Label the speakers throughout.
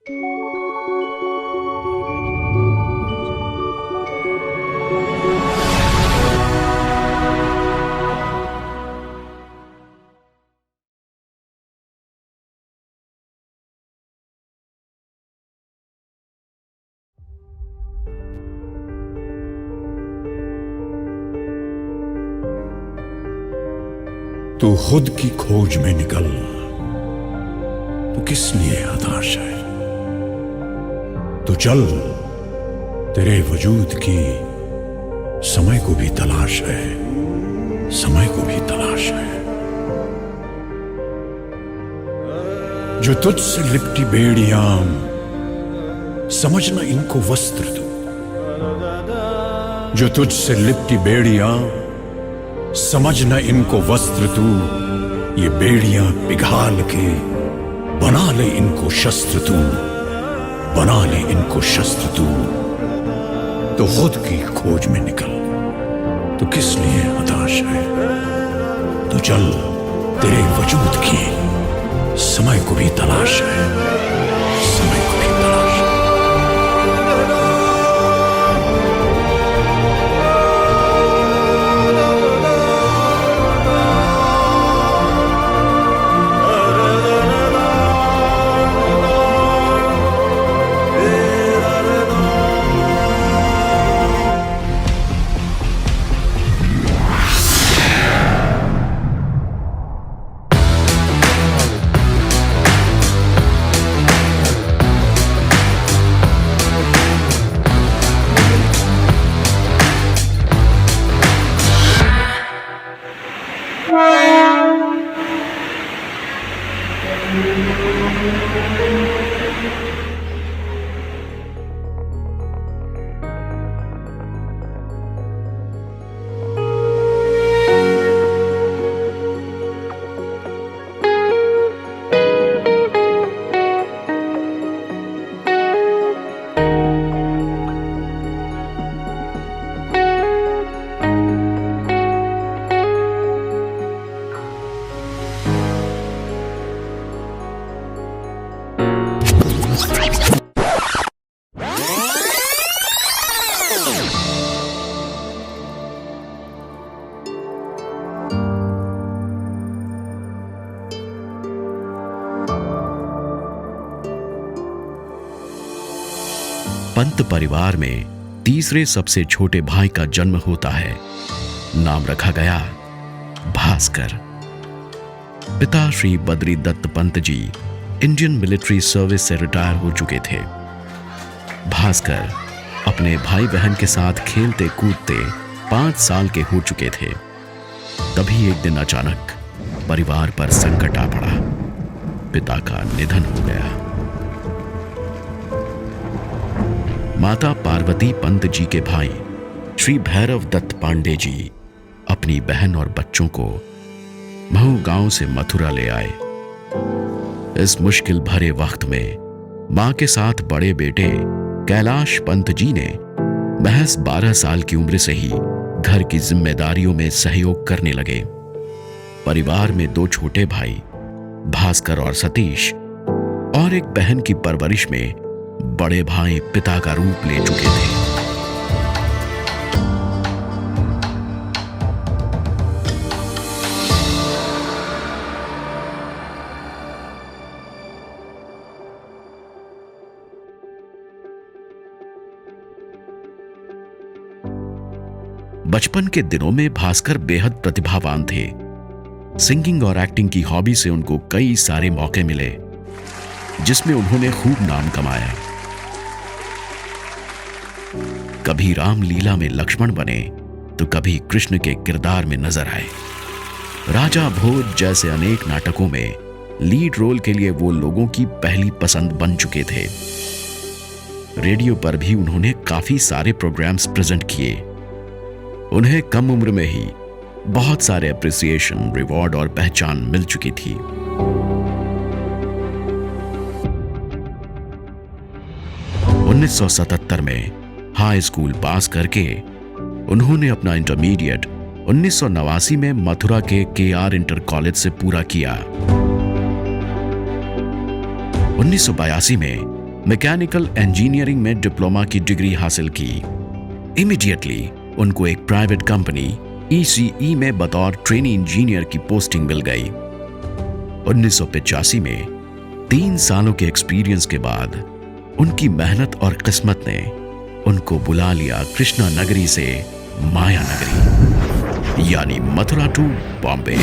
Speaker 1: तू खुद की खोज में निकल, तू किस लिए हताश है? तू चल, तेरे वजूद की समय को भी तलाश है, समय को भी तलाश है। जो तुझसे लिपटी बेड़ियां, समझना इनको वस्त्र तू। जो तुझसे लिपटी बेड़ियां, समझना इनको वस्त्र तू। ये बेड़ियां पिघाल के बना ले इनको शस्त्र तू, बना ले इनको शस्त्र तू। तो खुद की खोज में निकल, तो किस लिए हताश है? तो चल, तेरे वजूद की समय को भी तलाश है, समय को भी तलाश है।
Speaker 2: पंत परिवार में तीसरे सबसे छोटे भाई का जन्म होता है। नाम रखा गया भास्कर। पिता Shri Badri Dutt Pant ji Indian military service से रिटायर हो चुके थे। भास्कर अपने भाई बहन के साथ खेलते कूदते 5 साल के हो चुके थे। तभी एक दिन अचानक परिवार पर संकट आ पड़ा। पिता का निधन हो गया। माता पार्वती पंत जी के भाई श्री भैरव दत्त पांडे जी अपनी बहन और बच्चों को महू गांव से मथुरा ले आए। इस मुश्किल भरे वक्त में मां के साथ बड़े बेटे कैलाश पंत जी ने महज 12 साल की उम्र से ही घर की जिम्मेदारियों में सहयोग करने लगे। परिवार में 2 छोटे भाई भास्कर और सतीश और एक बहन की परवरिश में बड़े भाई पिता का रूप ले चुके थे। बचपन के दिनों में भास्कर बेहद प्रतिभावान थे। सिंगिंग और एक्टिंग की हॉबी से उनको कई सारे मौके मिले, जिसमें उन्होंने खूब नाम कमाया। कभी रामलीला में लक्ष्मण बने तो कभी कृष्ण के किरदार में नजर आए। राजा भोज जैसे अनेक नाटकों में लीड रोल के लिए वो लोगों की पहली पसंद बन चुके थे। रेडियो पर भी उन्होंने काफी सारे प्रोग्राम्स प्रेजेंट किए। उन्हें कम उम्र में ही बहुत सारे अप्रिसिएशन, रिवॉर्ड और पहचान मिल चुकी थी। उन्नीस 1977 में हाई स्कूल पास करके उन्होंने अपना इंटरमीडिएट 1989 में मथुरा के KR इंटर कॉलेज से पूरा किया। 1982 में मैकेनिकल इंजीनियरिंग में डिप्लोमा की डिग्री हासिल की। इमीडिएटली उनको एक प्राइवेट कंपनी ECE में बतौर ट्रेनी इंजीनियर की पोस्टिंग मिल गई। 1985 में 3 सालों के एक्सपीरियंस के बाद उनकी मेहनत और किस्मत ने उनको बुला लिया कृष्णा नगरी से माया नगरी, यानी मथुरा टू बॉम्बे।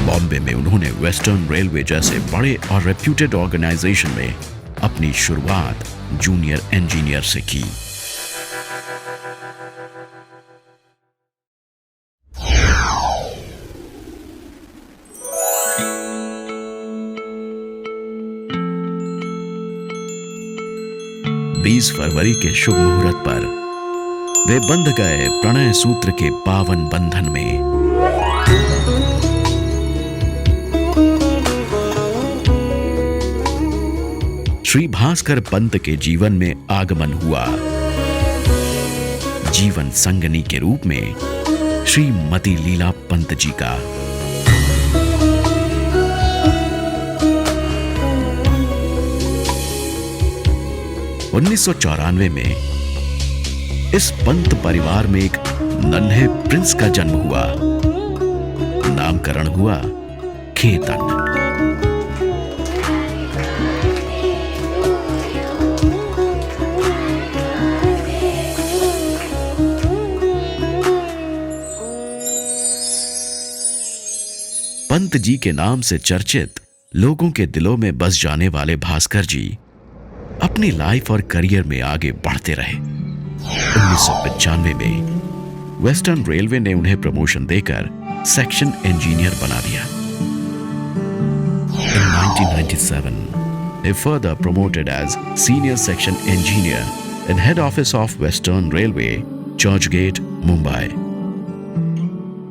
Speaker 2: बॉम्बे में उन्होंने वेस्टर्न रेलवे जैसे बड़े और रेप्यूटेड ऑर्गेनाइजेशन में अपनी शुरुआत जूनियर इंजीनियर से की। बीस फरवरी के शुभ मुहूर्त पर वे बंध गए प्रणय सूत्र के पावन बंधन में। श्री भास्कर पंत के जीवन में आगमन हुआ। जीवन संगनी के रूप में श्रीमती लीला पंत जी का। (1994) में इस पंत परिवार में एक नन्हे प्रिंस का जन्म हुआ। नामकरण हुआ केतन। पंत जी के नाम से चर्चित, लोगों के दिलों में बस जाने वाले भास्कर जी अपनी लाइफ और करियर में आगे बढ़ते रहे। 1995 में वेस्टर्न रेलवे ने उन्हें प्रमोशन देकर सेक्शन इंजीनियर बना दिया। In 1997, they further promoted as senior section engineer in head office of Western Railway, Churchgate, Mumbai.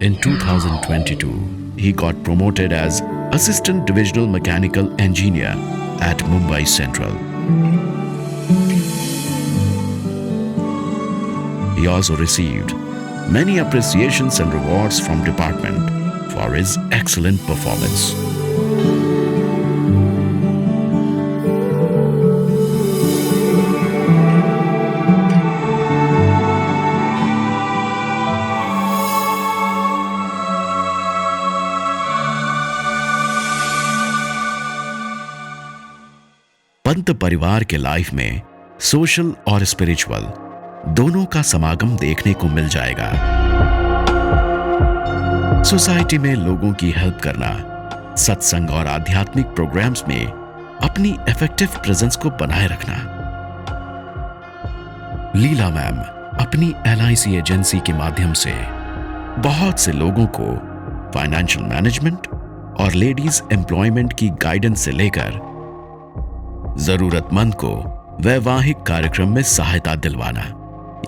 Speaker 2: In 2022, he got promoted as assistant divisional mechanical engineer at Mumbai Central. He also received many appreciations and rewards from department for his excellent performance. Pant परिवार के life में social और spiritual दोनों का समागम देखने को मिल जाएगा। सोसाइटी में लोगों की हेल्प करना, सत्संग और आध्यात्मिक प्रोग्राम्स में अपनी इफेक्टिव प्रेजेंस को बनाए रखना। लीला मैम अपनी LIC एजेंसी के माध्यम से बहुत से लोगों को फाइनेंशियल मैनेजमेंट और लेडीज एम्प्लॉयमेंट की गाइडेंस से लेकर जरूरतमंद को वैवाहिक कार्यक्रम में सहायता दिलवाना,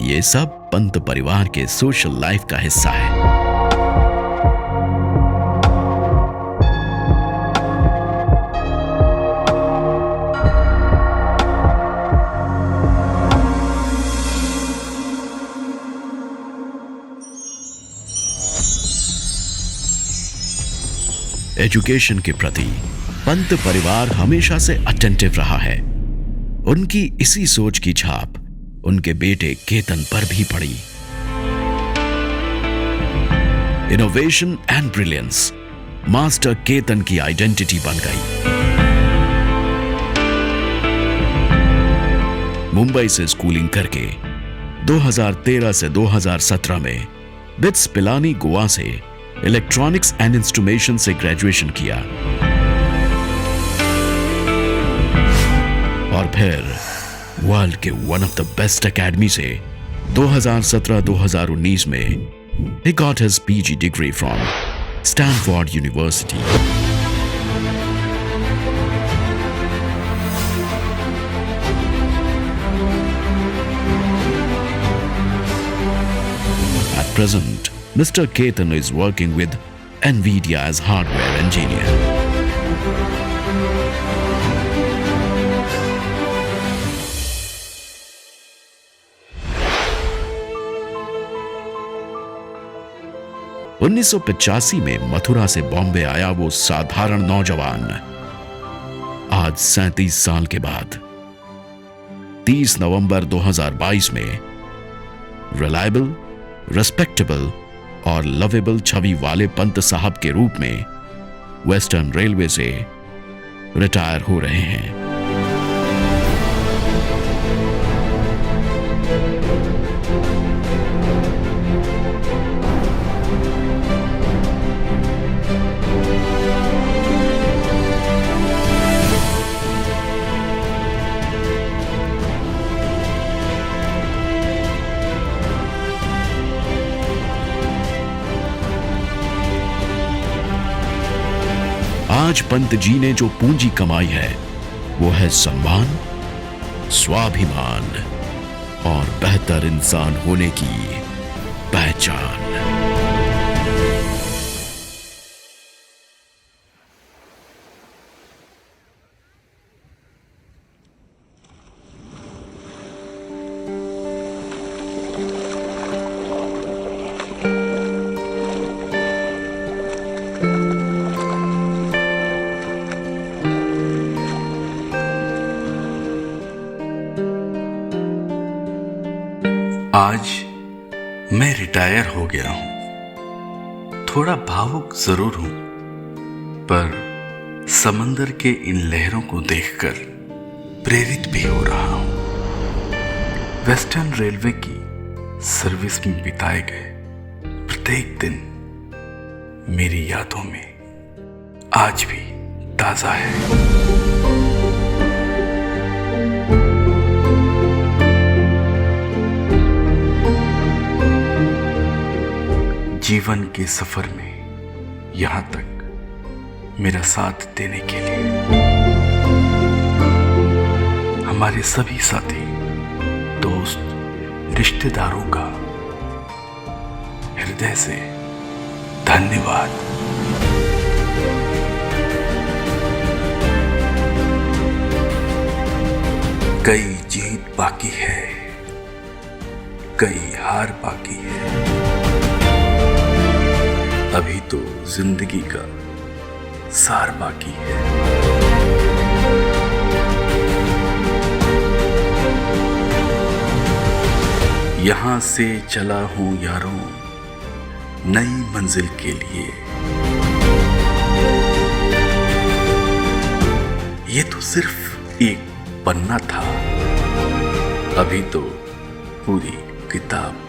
Speaker 2: ये सब पंत परिवार के सोशल लाइफ का हिस्सा है। एजुकेशन के प्रति पंत परिवार हमेशा से अटेंटिव रहा है। उनकी इसी सोच की छाप उनके बेटे केतन पर भी पड़ी। Innovation and brilliance master Ketan की आइडेंटिटी बन गई। मुंबई से स्कूलिंग करके 2013 से 2017 में बिट्स पिलानी गोवा से इलेक्ट्रॉनिक्स एंड इंस्ट्रूमेशन से ग्रेजुएशन किया और फिर वर्ल्ड के one of the best academy से 2017-2019 में he got his PG degree from Stanford University. At present, Mr. Ketan is working with NVIDIA as hardware engineer. 1985 में मथुरा से बॉम्बे आया वो साधारण नौजवान आज 37 साल के बाद 30 नवंबर 2022 में रिलायबल, रेस्पेक्टेबल और लवेबल छवि वाले पंत साहब के रूप में वेस्टर्न रेलवे से रिटायर हो रहे हैं। आज पंत जी ने जो पूंजी कमाई है वो है सम्मान, स्वाभिमान और बेहतर इंसान होने की पहचान।
Speaker 3: आज मैं रिटायर हो गया हूं। थोड़ा भावुक जरूर हूं, पर समंदर के इन लहरों को देखकर प्रेरित भी हो रहा हूं। वेस्टर्न रेलवे की सर्विस में बिताए गए प्रत्येक दिन मेरी यादों में आज भी ताजा है। जीवन के सफर में यहां तक मेरा साथ देने के लिए हमारे सभी साथी, दोस्त, रिश्तेदारों का हृदय से धन्यवाद। कई जीत बाकी है, कई हार बाकी है। अभी तो जिंदगी का सार बाकी है। यहां से चला हूं यारों नई मंजिल के लिए। ये तो सिर्फ एक पन्ना था, अभी तो पूरी किताब